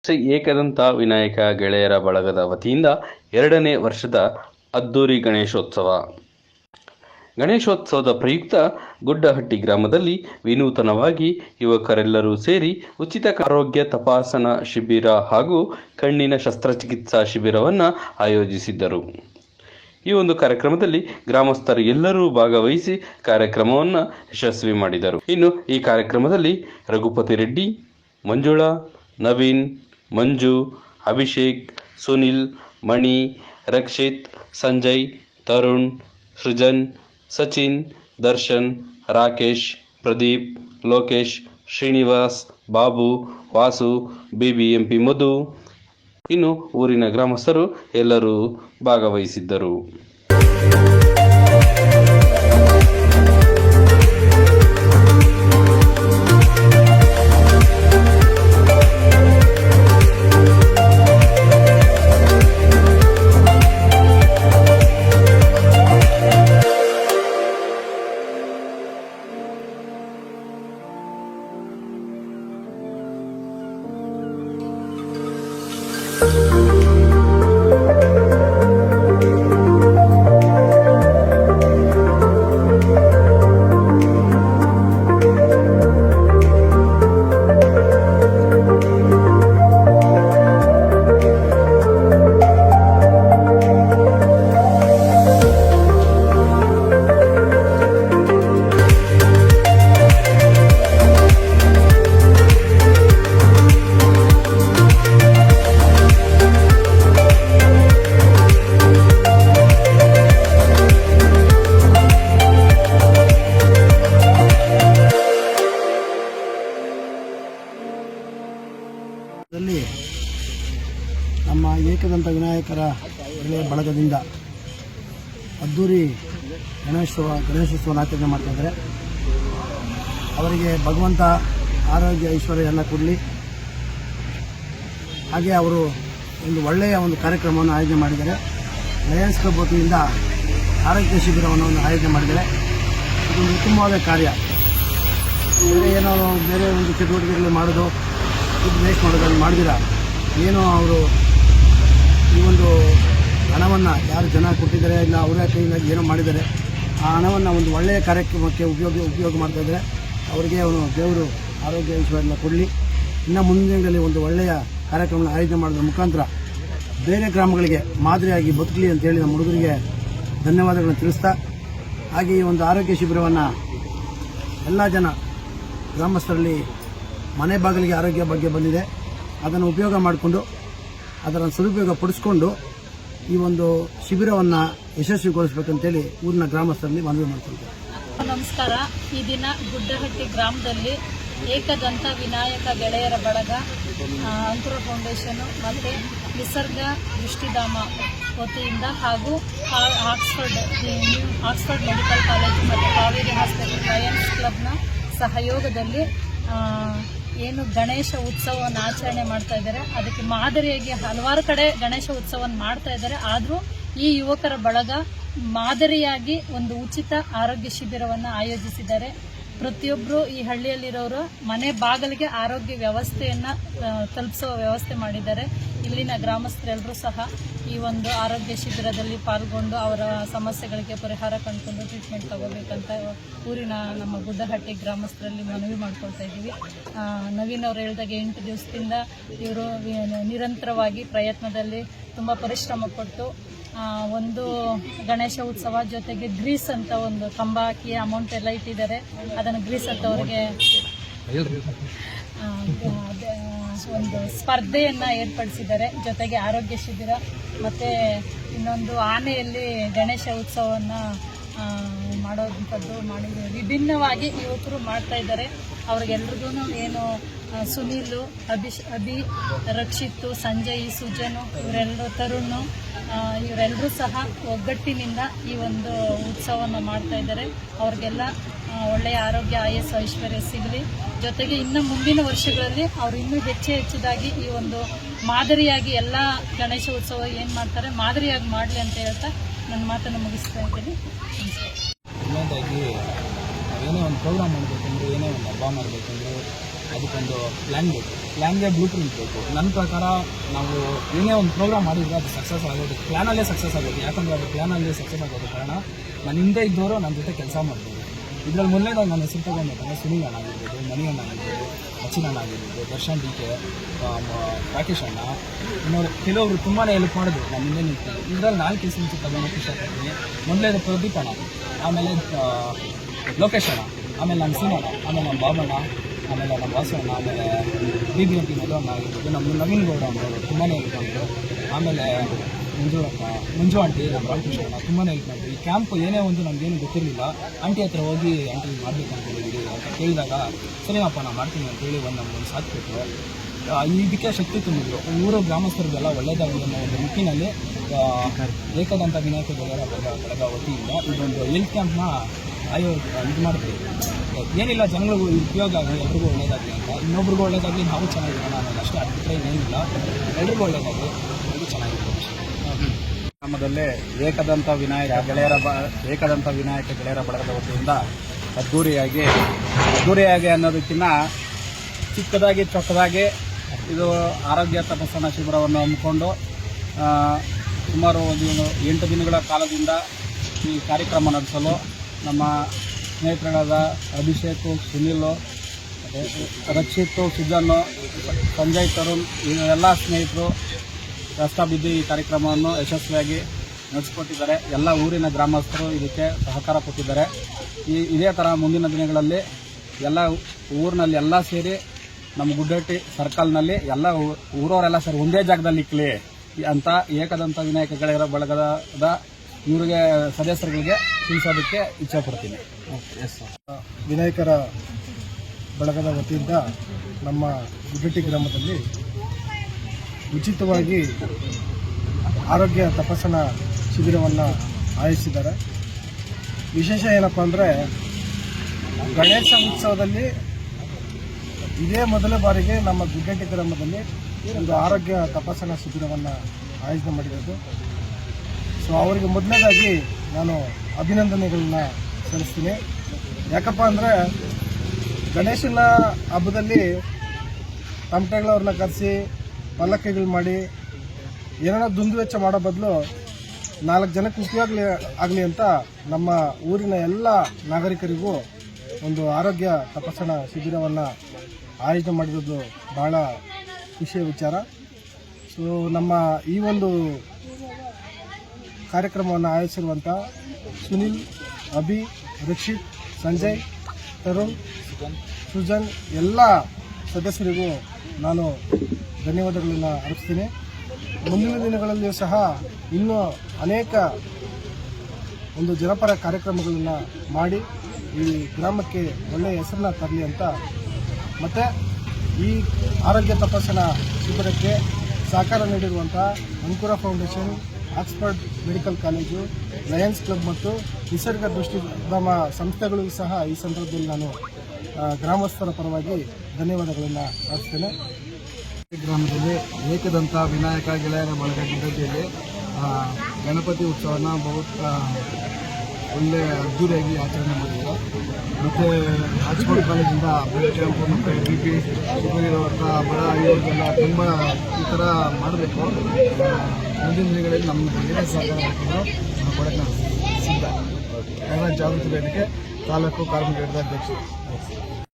ಶ್ರೀ ಏಕದಂತ ವಿನಾಯಕ ಗೆಳೆಯರ ಬಳಗದ ವತಿಯಿಂದ 2ನೇ ವರ್ಷದ ಅದ್ದೂರಿ ಗಣೇಶೋತ್ಸವ. ಗಣೇಶೋತ್ಸವದ ಪ್ರಯುಕ್ತ ಗುಡ್ಡಹಟ್ಟಿ ಗ್ರಾಮದಲ್ಲಿ ವಿನೂತನವಾಗಿ ಯುವಕರೆಲ್ಲರೂ ಸೇರಿ ಉಚಿತ ಆರೋಗ್ಯ ತಪಾಸಣಾ ಶಿಬಿರ ಹಾಗೂ ಕಣ್ಣಿನ ಶಸ್ತ್ರಚಿಕಿತ್ಸಾ ಶಿಬಿರವನ್ನು ಆಯೋಜಿಸಿದ್ದರು. ಈ ಒಂದು ಕಾರ್ಯಕ್ರಮದಲ್ಲಿ ಗ್ರಾಮಸ್ಥರು ಎಲ್ಲರೂ ಭಾಗವಹಿಸಿ ಕಾರ್ಯಕ್ರಮವನ್ನು ಯಶಸ್ವಿ ಮಾಡಿದರು. ಇನ್ನು ಈ ಕಾರ್ಯಕ್ರಮದಲ್ಲಿ ರಘುಪತಿ ರೆಡ್ಡಿ, ಮಂಜುಳಾ, ನವೀನ್, ಮಂಜು, ಅಭಿಷೇಕ್, ಸುನಿಲ್, ಮಣಿ, ರಕ್ಷಿತ್, ಸಂಜಯ್, ತರುಣ್, ಸೃಜನ್, ಸಚಿನ್, ದರ್ಶನ್, ರಾಕೇಶ್, ಪ್ರದೀಪ್, ಲೋಕೇಶ್, ಶ್ರೀನಿವಾಸ್, ಬಾಬು, ವಾಸು, ಬಿಬಿಎಂಪಿ ಮಧು, ಇನ್ನು ಊರಿನ ಗ್ರಾಮಸ್ಥರು ಎಲ್ಲರೂ ಭಾಗವಹಿಸಿದ್ದರು. ನಮ್ಮ ಏಕದಂತ ವಿನಾಯಕರ ಬಳಗದಿಂದ ಅದ್ದೂರಿ ಗಣೇಶೋತ್ಸವ ಆಚರಣೆ ಮಾಡ್ತಾಯಿದ್ದಾರೆ. ಅವರಿಗೆ ಭಗವಂತ ಆರೋಗ್ಯ ಐಶ್ವರ್ಯ ಕೊಡಲಿ. ಹಾಗೆ ಅವರು ಒಂದು ಒಳ್ಳೆಯ ಕಾರ್ಯಕ್ರಮವನ್ನು ಆಯೋಜನೆ ಮಾಡಿದ್ದಾರೆ. ಲಯನ್ಸ್ ಕ್ಲಬ್ ವತಿಯಿಂದ ಆರೋಗ್ಯ ಶಿಬಿರವನ್ನು ಆಯೋಜನೆ ಮಾಡಿದ್ದಾರೆ. ಇದೊಂದು ಉತ್ತಮವಾದ ಕಾರ್ಯ. ಬೇರೆ ಚಟುವಟಿಕೆಗಳು ಮಾಡೋದು, ದುಡ್ಡು ವೇಸ್ಟ್ ಮಾಡೋದನ್ನು ಮಾಡಿದಿರ ಏನೋ ಅವರು ಈ ಹಣವನ್ನು ಯಾರು ಜನ ಕೊಟ್ಟಿದ್ದಾರೆ, ಇಲ್ಲ ಅವರ ಕೈಯಿಂದ ಏನೋ ಮಾಡಿದ್ದಾರೆ, ಆ ಹಣವನ್ನು ಒಳ್ಳೆಯ ಕಾರ್ಯಕ್ರಮಕ್ಕೆ ಉಪಯೋಗ ಮಾಡ್ತಾಯಿದ್ದಾರೆ. ಅವರಿಗೆ ದೇವರು ಆರೋಗ್ಯ ಐಶ್ವರ್ಯ ಕೊಡಲಿ. ಇನ್ನು ಮುಂದಿನ ದಿನಗಳಲ್ಲಿ ಒಳ್ಳೆಯ ಕಾರ್ಯಕ್ರಮವನ್ನು ಆಯೋಜನೆ ಮಾಡೋದ್ರ ಮುಖಾಂತರ ಬೇರೆ ಗ್ರಾಮಗಳಿಗೆ ಮಾದರಿಯಾಗಿ ಬದುಕಲಿ ಅಂತೇಳಿ ನಮ್ಮ ಹುಡುಗರಿಗೆ ಧನ್ಯವಾದಗಳನ್ನು ತಿಳಿಸ್ತಾ, ಹಾಗೆ ಈ ಆರೋಗ್ಯ ಶಿಬಿರವನ್ನು ಎಲ್ಲ ಜನ ಗ್ರಾಮಸ್ಥರಲ್ಲಿ ಮನೆ ಬಾಗಿಲಿಗೆ ಆರೋಗ್ಯ ಬಗ್ಗೆ ಬಂದಿದೆ, ಅದನ್ನು ಉಪಯೋಗ ಮಾಡಿಕೊಂಡು ಅದರ ಸದುಪಯೋಗ ಪಡಿಸ್ಕೊಂಡು ಈ ಶಿಬಿರವನ್ನು ಯಶಸ್ವಿಗೊಳಿಸಬೇಕಂತೇಳಿ ಊರಿನ ಗ್ರಾಮಸ್ಥರಲ್ಲಿ ಮನವಿ ಮಾಡ್ಕೊಳ್ತಾರೆ. ನಮಸ್ಕಾರ. ಈ ದಿನ ಗುಡ್ಡಹಟ್ಟಿ ಗ್ರಾಮದಲ್ಲಿ ಏಕದಂತ ವಿನಾಯಕ ಗೆಳೆಯರ ಬಳಗ, ಅಂಕುರ ಫೌಂಡೇಶನು ಮತ್ತು ನಿಸರ್ಗ ದೃಷ್ಟಿಧಾಮ ವತಿಯಿಂದ ಹಾಗೂ ಆಕ್ಸ್ಫರ್ಡ್ ಮೆಡಿಕಲ್ ಕಾಲೇಜು ಮತ್ತು ಕಾವೇರಿ ಹಾಸ್ಪಿಟಲ್ ಲಯನ್ಸ್ ಕ್ಲಬ್ನ ಸಹಯೋಗದಲ್ಲಿ ಏನು ಗಣೇಶ ಉತ್ಸವವನ್ನು ಆಚರಣೆ ಮಾಡ್ತಾ ಇದ್ದಾರೆ. ಅದಕ್ಕೆ ಮಾದರಿಯಾಗಿ ಹಲವಾರು ಕಡೆ ಗಣೇಶ ಉತ್ಸವವನ್ನು ಮಾಡ್ತಾ ಇದ್ದಾರೆ. ಆದರೂ ಈ ಯುವಕರ ಬಳಗ ಮಾದರಿಯಾಗಿ ಉಚಿತ ಆರೋಗ್ಯ ಶಿಬಿರವನ್ನು ಆಯೋಜಿಸಿದ್ದಾರೆ. ಪ್ರತಿಯೊಬ್ಬರು ಈ ಹಳ್ಳಿಯಲ್ಲಿರೋರು ಮನೆ ಬಾಗಿಲಿಗೆ ಆರೋಗ್ಯ ವ್ಯವಸ್ಥೆಯನ್ನು ತಲುಪಿಸುವ ವ್ಯವಸ್ಥೆ ಮಾಡಿದ್ದಾರೆ. ಇಲ್ಲಿನ ಗ್ರಾಮಸ್ಥರೆಲ್ಲರೂ ಸಹ ಈ ಆರೋಗ್ಯ ಶಿಬಿರದಲ್ಲಿ ಪಾಲ್ಗೊಂಡು ಅವರ ಸಮಸ್ಯೆಗಳಿಗೆ ಪರಿಹಾರ ಕಂಡುಕೊಂಡು ಟ್ರೀಟ್ಮೆಂಟ್ ತಗೋಬೇಕಂತ ಊರಿನ ನಮ್ಮ ಗುಡ್ಡಹಟ್ಟಿ ಗ್ರಾಮಸ್ಥರಲ್ಲಿ ಮನವಿ ಮಾಡ್ಕೊಳ್ತಾ ಇದ್ದೀವಿ. ನವೀನ್ ಅವರು ಹೇಳಿದಾಗ 8 ದಿವಸದಿಂದ ಇವರು ನಿರಂತರವಾಗಿ ಪ್ರಯತ್ನದಲ್ಲಿ ತುಂಬ ಪರಿಶ್ರಮ ಪಟ್ಟು ಗಣೇಶ ಉತ್ಸವ ಜೊತೆಗೆ ಗ್ರೀಸ್ ಅಂತ ಕಂಬ ಹಾಕಿ ಅಮೌಂಟ್ ಎಲ್ಲ ಇಟ್ಟಿದ್ದಾರೆ. ಅದನ್ನು ಗ್ರೀಸ್ ಅಂತ ಅವರಿಗೆ ಸ್ಪರ್ಧೆಯನ್ನು ಏರ್ಪಡಿಸಿದ್ದಾರೆ. ಜೊತೆಗೆ ಆರೋಗ್ಯ ಶಿಬಿರ ಮತ್ತು ಇನ್ನೊಂದು ಆನೆಯಲ್ಲಿ ಗಣೇಶ ಉತ್ಸವವನ್ನು ಮಾಡೋದಂಥದ್ದು ವಿಭಿನ್ನವಾಗಿ ಯುವಕರು ಮಾಡ್ತಾ ಇದ್ದಾರೆ. ಅವ್ರಿಗೆಲ್ರಿಗೂ ಏನು ಸುನೀಲು, ಅಭಿ, ರಕ್ಷಿತ್, ಸಂಜಯ್, ಸುಜನು, ಇವರೆಲ್ಲರೂ ತರುಣ್, ಇವರೆಲ್ಲರೂ ಸಹ ಒಗ್ಗಟ್ಟಿನಿಂದ ಈ ಉತ್ಸವವನ್ನು ಮಾಡ್ತಾ ಇದ್ದಾರೆ. ಅವ್ರಿಗೆಲ್ಲ ಒಳ್ಳೆಯ ಆರೋಗ್ಯ, ಆಯಸ್ಸು, ಐಶ್ವರ್ಯ ಸಿಗಲಿ. ಜೊತೆಗೆ ಇನ್ನು ಮುಂದಿನ ವರ್ಷಗಳಲ್ಲಿ ಅವರು ಇನ್ನೂ ಹೆಚ್ಚಿದಾಗಿ ಈ ಮಾದರಿಯಾಗಿ ಎಲ್ಲ ಗಣೇಶ ಉತ್ಸವ ಏನು ಮಾಡ್ತಾರೆ ಮಾದರಿಯಾಗಿ ಮಾಡಲಿ ಅಂತ ಹೇಳ್ತಾ ನನ್ನ ಮಾತನ್ನು ಮುಗಿಸ್ತಾ ಇದ್ದೀನಿ. ಇನ್ನೊಂದಾಗಿ ಏನೇ ಒಂದು ಪ್ರೋಗ್ರಾಮ್ ಮಾಡಬೇಕಂದ್ರೆ, ಏನೇ ಒಂದು ಹಬ್ಬ ಮಾಡಬೇಕಂದ್ರೆ ಅದಕ್ಕೊಂದು ಪ್ಲ್ಯಾನ್ಗೆ ಬ್ಲೂ ಪ್ರಿಂಟ್ ಬೇಕು. ನನ್ನ ಪ್ರಕಾರ ನಾವು ಏನೇ ಒಂದು ಪ್ರೋಗ್ರಾಮ್ ಮಾಡಿದರೆ ಅದು ಸಕ್ಸಸ್ ಆಗೋದು ಪ್ಲ್ಯಾನಲ್ಲೇ ಸಕ್ಸಸ್ ಆಗೋದು. ಯಾಕಂದರೆ ಅದು ಪ್ಲ್ಯಾನಲ್ಲೇ ಸಕ್ಸಸ್ ಆಗೋದು ಕಾರಣ ನನ್ನ ಹಿಂದೆ ಇದ್ದವರು ನನ್ನ ಜೊತೆ ಕೆಲಸ ಮಾಡ್ಬೋದು. ಇದರಲ್ಲಿ ಮೊದಲನೇದಾಗಿ ನನ್ನ ಹೆಸರು ತೊಗೊಂಡ್ಬೇಕಂದ್ರೆ ಸುನಿಲ್ ಅಣ್ಣ ಆಗಿರ್ಬೋದು, ಮಣಿ ಅಣ್ಣ ಆಗಿರ್ಬೋದು, ಸಚಿನ್ ಅಣ್ಣ ಆಗಿರ್ಬೋದು, ದರ್ಶನ್ DK, ರಾಕೇಶ್ ಅಣ್ಣ, ಇನ್ನೊಂದು ಕೆಲವರು ತುಂಬಾ ಹೆಲ್ಪ್ ಮಾಡಿದ್ರು ನಮ್ಮ ಹಿಂದೆ ನಿಂತು. ಇದರಲ್ಲಿ 4 ಹೆಸರು ತಗೊಳಕ್ಕೆ ಇಷ್ಟಪಡ್ತೀನಿ. ಮೊದಲನೇದು ಪ್ರದೀಪ್ ಅಣ್ಣ, ಆಮೇಲೆ ಲೋಕೇಶ್ ಅಣ್ಣ, ಆಮೇಲೆ ನಮ್ಮ ಸೀನಣ್ಣ, ಆಮೇಲೆ ನಮ್ಮ ಬಾಬಣ್ಣ, ಆಮೇಲೆ ನಮ್ಮ ವಾಸು ಅಣ್ಣ, ಆಮೇಲೆ BBMP ಮಧು ಅಣ್ಣ ಆಗಿರ್ಬೋದು, ನಮ್ಮ ನವೀನ್ ಗೌಡ ಅವರು ತುಂಬಾ ಹೆಲ್ಪ್ ಮಾಡಿದ್ರು. ಆಮೇಲೆ ಮಂಜು ಆಂಟಿ, ನಮ್ಮ ರಾಮಕೃಷ್ಣ ಅಣ್ಣ ತುಂಬಾ ಹೆಲ್ಪ್ ಮಾಡಿದ್ರು. ಈ ಕ್ಯಾಂಪ್ ಏನೇ ಒಂದು ನಮಗೇನು ಗೊತ್ತಿರಲಿಲ್ಲ. ಆಂಟಿ ಹತ್ರ ಹೋಗಿ ಆಂಟಿ ಮಾಡಬೇಕು ಅಂತಿದ್ದೀವಿ ಅಂತ ಕೇಳಿದಾಗ ಸರಿಯಪ್ಪ ನಾನು ಮಾಡ್ತೀನಿ ಅಂತೇಳಿ ನಮಗೊಂದು ಸಾಥ್ ಕೊಟ್ಟರು. ಇದಕ್ಕೆ ಶಕ್ತಿ ತುಂಬಿದ್ರು. ಊರು ಗ್ರಾಮಸ್ಥರಿಗೆಲ್ಲ ಒಳ್ಳೆಯದಾಗಲಿ ಅನ್ನೋ ಒಂದು ನಿಟ್ಟಿನಲ್ಲಿ ಏಕದಂತ ವಿನಾಯಕ ಗೆಳೆಯರ ಬಳಗ ವತಿಯಿಂದ ಇದೊಂದು ಹೆಲ್ತ್ ಕ್ಯಾಂಪ್ನ ಇದು ಮಾಡ್ತೀವಿ. ಏನಿಲ್ಲ, ಜನಗಳಿಗೂ ಉಪಯೋಗ ಆಗಲಿ, ಎಲ್ರಿಗೂ ಒಳ್ಳೆಯದಾಗಲಿ ಅಂತ, ಇನ್ನೊಬ್ರಿಗೂ ಒಳ್ಳೆಯದಾಗಲಿ, ನಾವು ಚೆನ್ನಾಗಿರೋಣ ಅನ್ನೋದು ಅಷ್ಟೇ. ಅದು ಬಿಟ್ಟರೆ ಏನಿಲ್ಲ, ಎಲ್ರಿಗೂ ಒಳ್ಳೆಯದಾಗಲಿ, ಎಲ್ರಿಗೂ ಚೆನ್ನಾಗಿರೋದು. ಗ್ರಾಮದಲ್ಲೇ ಏಕದಂತ ವಿನಾಯಕ ಗೆಳೆಯರ ಬಳಗದ ವತಿಯಿಂದ ಅದ್ದೂರಿಯಾಗಿ ಅನ್ನೋದಕ್ಕಿಂತ ಚಿಕ್ಕದಾಗಿ ಚೊಕ್ಕದಾಗಿ ಇದು ಆರೋಗ್ಯ ತಪಾಸಣಾ ಶಿಬಿರವನ್ನು ಹಮ್ಮಿಕೊಂಡು ಸುಮಾರು 8 ದಿನಗಳ ಕಾಲದಿಂದ ಈ ಕಾರ್ಯಕ್ರಮ ನಡೆಸಲು ನಮ್ಮ ಸ್ನೇಹಿತರಾದ ಅಭಿಷೇಕ್, ಸುನಿಲ್, ರಕ್ಷಿತ್, ಸುಜನ್, ಸಂಜಯ್, ತರುಣ್ ಎಲ್ಲ ಸ್ನೇಹಿತರು ಕಷ್ಟ ಬಿದ್ದು ಈ ಕಾರ್ಯಕ್ರಮವನ್ನು ಯಶಸ್ವಿಯಾಗಿ ನಡೆಸಿಕೊಟ್ಟಿದ್ದಾರೆ. ಎಲ್ಲ ಊರಿನ ಗ್ರಾಮಸ್ಥರು ಇದಕ್ಕೆ ಸಹಕಾರ ಕೊಟ್ಟಿದ್ದಾರೆ. ಇದೇ ಥರ ಮುಂದಿನ ದಿನಗಳಲ್ಲಿ ಎಲ್ಲ ಊರಿನಲ್ಲಿ ಎಲ್ಲ ಸೇರಿ ನಮ್ಮ ಗುಡ್ಡಟ್ಟಿ ಸರ್ಕಲ್ನಲ್ಲಿ ಎಲ್ಲ ಊರವರೆಲ್ಲ ಸೇರಿ ಒಂದೇ ಜಾಗದಲ್ಲಿ ಇಕ್ಕಲಿ ಅಂತ ಏಕದಂತ ವಿನಾಯಕ ಗೆಳೆಯರ ಬಳಗದ ಇವರಿಗೆ ಸದಸ್ಯರುಗಳಿಗೆ ತಿಳಿಸೋದಕ್ಕೆ ಇಚ್ಛೆ ಪಡ್ತೀನಿ. ವಿನಾಯಕರ ಬಳಗದ ವತಿಯಿಂದ ನಮ್ಮ ಗುಡ್ಡಟ್ಟಿ ಗ್ರಾಮದಲ್ಲಿ ಉಚಿತವಾಗಿ ಆರೋಗ್ಯ ತಪಾಸಣಾ ಶಿಬಿರವನ್ನು ಆಯೋಜಿಸಿದ್ದಾರೆ. ವಿಶೇಷ ಏನಪ್ಪ ಅಂದರೆ ಗಣೇಶ ಉತ್ಸವದಲ್ಲಿ ಇದೇ ಮೊದಲ ಬಾರಿಗೆ ನಮ್ಮ ಗುಡ್ಡಟ್ಟಿ ಗ್ರಾಮದಲ್ಲಿ ಒಂದು ಆರೋಗ್ಯ ತಪಾಸಣಾ ಶಿಬಿರವನ್ನು ಆಯೋಜನೆ ಮಾಡಿರೋದು. ಸೊ ಅವರಿಗೆ ಮೊದಲನೇದಾಗಿ ನಾನು ಅಭಿನಂದನೆಗಳನ್ನ ಸಲ್ಲಿಸ್ತೀನಿ. ಯಾಕಪ್ಪ ಅಂದರೆ ಗಣೇಶನ ಹಬ್ಬದಲ್ಲಿ ತಮಟೆಗಳವ್ರನ್ನ ಕರೆಸಿ ಪಲ್ಲಕ್ಕಿಗಳು ಮಾಡಿ ಏನಾರ ದುಂದುವೆಚ್ಚ ಮಾಡೋ ಬದಲು 4 ಜನಕ್ಕೆ ಉಪಯೋಗ ಆಗಲಿ ಅಂತ ನಮ್ಮ ಊರಿನ ಎಲ್ಲ ನಾಗರಿಕರಿಗೂ ಒಂದು ಆರೋಗ್ಯ ತಪಾಸಣಾ ಶಿಬಿರವನ್ನು ಆಯೋಜನೆ ಮಾಡಿರೋದು ಬಹಳ ಖುಷಿಯ ವಿಚಾರ. ಸೊ ನಮ್ಮ ಈ ಒಂದು ಕಾರ್ಯಕ್ರಮವನ್ನು ಆಯೋಜಿಸಿರುವಂಥ ಸುನಿಲ್, ಅಭಿ, ರಕ್ಷಿತ್, ಸಂಜಯ್, ತರುಣ್, ಸುಜನ್ ಎಲ್ಲ ಸದಸ್ಯರಿಗೂ ನಾನು ಧನ್ಯವಾದಗಳನ್ನು ಅರ್ಪಿಸ್ತೀನಿ. ಮುಂದಿನ ದಿನಗಳಲ್ಲಿಯೂ ಸಹ ಇನ್ನೂ ಅನೇಕ ಒಂದು ಜನಪರ ಕಾರ್ಯಕ್ರಮಗಳನ್ನು ಮಾಡಿ ಈ ಗ್ರಾಮಕ್ಕೆ ಒಳ್ಳೆಯ ಹೆಸರನ್ನ ತರಲಿ ಅಂತ, ಮತ್ತು ಈ ಆರೋಗ್ಯ ತಪಾಸಣಾ ಶಿಬಿರಕ್ಕೆ ಸಹಕಾರ ನೀಡಿರುವಂಥ Ankura foundation, Oxford medical college, Lions club ಮತ್ತು ನಿಸರ್ಗ ದೃಷ್ಟಿಧಾಮ ಸಂಸ್ಥೆಗಳಿಗೂ ಸಹ ಈ ಸಂದರ್ಭದಲ್ಲಿ ನಾನು ಗ್ರಾಮಸ್ಥರ ಪರವಾಗಿ ಧನ್ಯವಾದಗಳನ್ನು ಅರ್ಪಿಸ್ತೇನೆ. ಗ್ರಾಮದಲ್ಲಿ ಏಕದಂತ ವಿನಾಯಕ ಗೆಳೆಯರ ಬಳಗ ಗುಡ್ಡಟ್ಟಿಯಲ್ಲಿ ಗಣಪತಿ ಉತ್ಸವನ ಒಳ್ಳೆ ಅದ್ದೂರಿಯಾಗಿ ಆಚರಣೆ ಮಾಡಿದ್ರು. ಮತ್ತು ಆಕ್ಸ್ಫರ್ಡ್ ಕಾಲೇಜಿಂದ ಬ್ಲಡ್ ಕ್ಯಾಂಪು ಮತ್ತು BP ಶುಗರ್ ಇರುವಂಥ ಬಡ ಇವ್ರಿಗೆಲ್ಲ ತುಂಬ ಈ ಥರ ಮಾಡಬೇಕು. ಮುಂದಿನ ದಿನಗಳಲ್ಲಿ ನಮ್ಮ ಏನೇ ಸಹಕಾರ ಮಾಡ್ತಿದ್ರು ನಾವು ಕೊಡೋಕ್ಕೆ ನಾವು ಸಿದ್ಧ. ಜಾಗೃತಿ ವೇದಿಕೆ ತಾಲೂಕು ಕಾರ್ಮಿಕ ಅಧ್ಯಕ್ಷ.